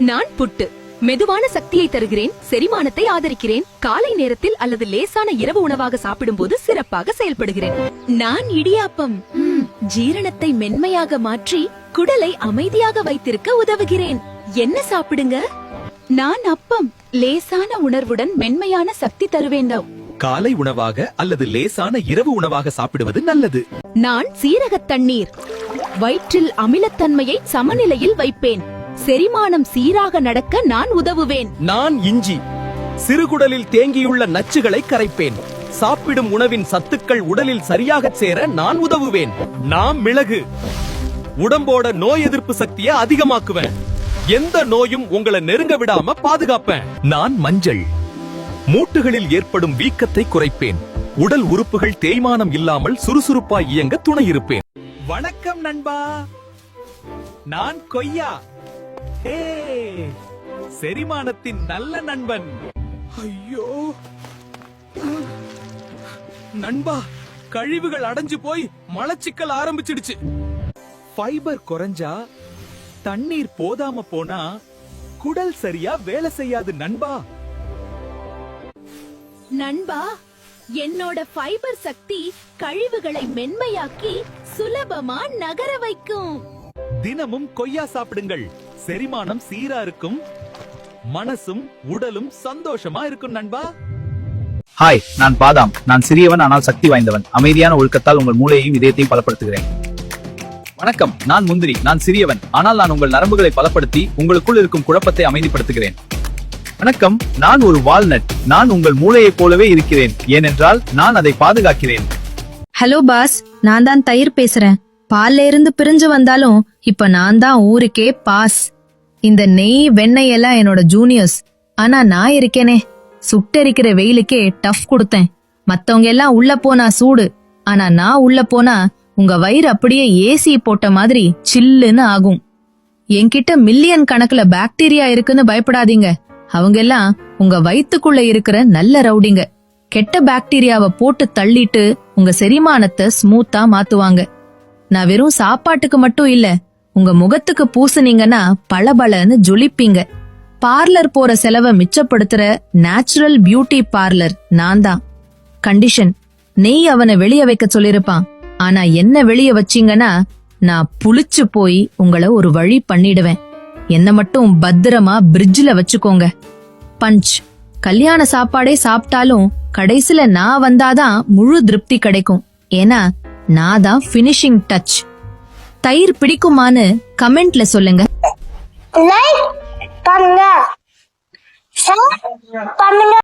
நான் புட்டு மெதுவான சக்தியை தருகிறேன், செரிமானத்தை ஆதரிக்கிறேன், காலை நேரத்தில் அல்லது லேசான இரவு உணவாக சாப்பிடும் போது சிறப்பாக செயல்படுகிறேன். நான் இடியாப்பம், ஜீரணத்தை மென்மையாக மாற்றி குடலை அமைதியாக வைத்திருக்க உதவுகிறேன். என்ன சாப்பிடுங்க? நான் அப்பம், லேசான உணர்வுடன் மென்மையான சக்தி தருவேன். காலை உணவாக அல்லது லேசான இரவு உணவாக சாப்பிடுவது நல்லது. நான் சீரக தண்ணீர், வயிற்றில் அமிலத்தன்மையை சமநிலையில் வைப்பேன், செரிமானம் சீராக நடக்க நான் உதவுவேன். நான் இஞ்சி, சிறுகுடலில் தேங்கியுள்ள நச்சுகளை கரைப்பேன், சாப்பிடும் உணவின் சத்துக்கள் உடலில் சரியாக சேர நான் உதவுவேன். நான் மிளகு, உடம்போட நோய் எதிர்ப்பு சக்தியை அதிகமாக்குவேன், எந்த நோயும் உங்களை நெருங்க விடாம பாதுகாப்பேன். நான் மஞ்சள், மூட்டுகளில் ஏற்படும் வீக்கத்தை குறைப்பேன், உடல் உறுப்புகள் தேய்மானம் இல்லாமல் சுறுசுறுப்பாய் இயங்க துணை இருப்பேன். வணக்கம் நண்பா, நான் கொய்யா, செரிமானத்தின் நல்ல நண்பன். ஐயோ நண்பா, கழிவுகள் அடைஞ்சு போய் மலச்சிக்கல் ஆரம்பிச்சிடுச்சு. ஃபைபர் குறைஞ்சா, தண்ணீர் போதாம போனா குடல் சரியா வேலை செய்யாது நண்பா. நண்பா, என்னோட ஃபைபர் சக்தி கழிவுகளை மென்மையாக்கி சுலபமா நகர வைக்கும். தினமும் கொய்யா சாப்பிடுங்கள், செரிமானம் சீரா இருக்கும், மனசும் உடலும் சந்தோஷமா இருக்கும் நண்பா. ஹாய், நான் பாதாம். நான் சிறியவன் ஆனால் சக்தி வாய்ந்தவன். அமைதியான ஒழுக்கத்தால் உங்கள் மூளையையும் இதயத்தையும் பலப்படுத்துகிறேன். வணக்கம், நான் முந்திரி. நான் சிறியவன் ஆனால் நான் உங்கள் நரம்புகளை பலப்படுத்தி உங்களுக்குள் இருக்கும் குழப்பத்தை அமைதிப்படுத்துகிறேன். வணக்கம், நான் ஒரு வால்நட். நான் உங்கள் மூளையைப் போலவே இருக்கிறேன், ஏனென்றால் நான் அதை பாதுகாக்கிறேன். ஹலோ பாஸ், நான் தான் தயிர் பேசுறேன். பால்ல இருந்து பிரிஞ்சு வந்தாலும் இப்ப நான் தான் ஊருக்கே பாஸ். இந்த நெய் வெண்ணெய் எல்லாம் என்னோட ஜூனியர்ஸ், ஆனா நான் இருக்கேனே, சுட்டெரிக்கிற வெயிலுக்கே டஃப் கொடுத்தேன். மத்தவங்க எல்லாம் உள்ள போனா சூடு, ஆனா நான் உள்ள போனா உங்க வயிறு அப்படியே ஏசி போட்ட மாதிரி சில்லுன்னு ஆகும். என்கிட்ட மில்லியன் கணக்குல பாக்டீரியா இருக்குன்னு பயப்படாதீங்க. அவங்க எல்லாம் உங்க வயித்துக்குள்ள இருக்கிற நல்ல ரவுடிங்க. கெட்ட பாக்டீரியாவை போட்டு தள்ளிட்டு உங்க செரிமானத்தை ஸ்மூத்தா மாத்துவாங்க. நான் வெறும் சாப்பாட்டுக்கு மட்டும் இல்ல, உங்க முகத்துக்கு பூசுனீங்கன்னா பளபளன்னு ஜொலிப்பீங்க. பார்லர் போற செலவை மிச்சப்படுத்துற நேச்சுரல் பியூட்டி பார்லர் நான் தான். கண்டிஷன், நெய் அவனை வெளிய வைக்க சொல்லிருப்பான், ஆனா என்ன வெளிய வச்சீங்கன்னா நான் புளிச்சு போய் உங்களை ஒரு வழி பண்ணிடுவேன். என்ன மட்டும் பத்திரமா பிரிட்ஜ்ல வச்சுக்கோங்க. பஞ்ச், கல்யாண சாப்பாடே சாப்பிட்டாலும் கடைசில நான் வந்தாதான் முழு திருப்தி கிடைக்கும். ஏன்னா நான் தான் பினிஷிங் டச். தயிர் பிடிக்குமான்னு கமெண்ட்ல சொல்லுங்க. லைக் பண்ணுங்க, ஷேர் பண்ணுங்க.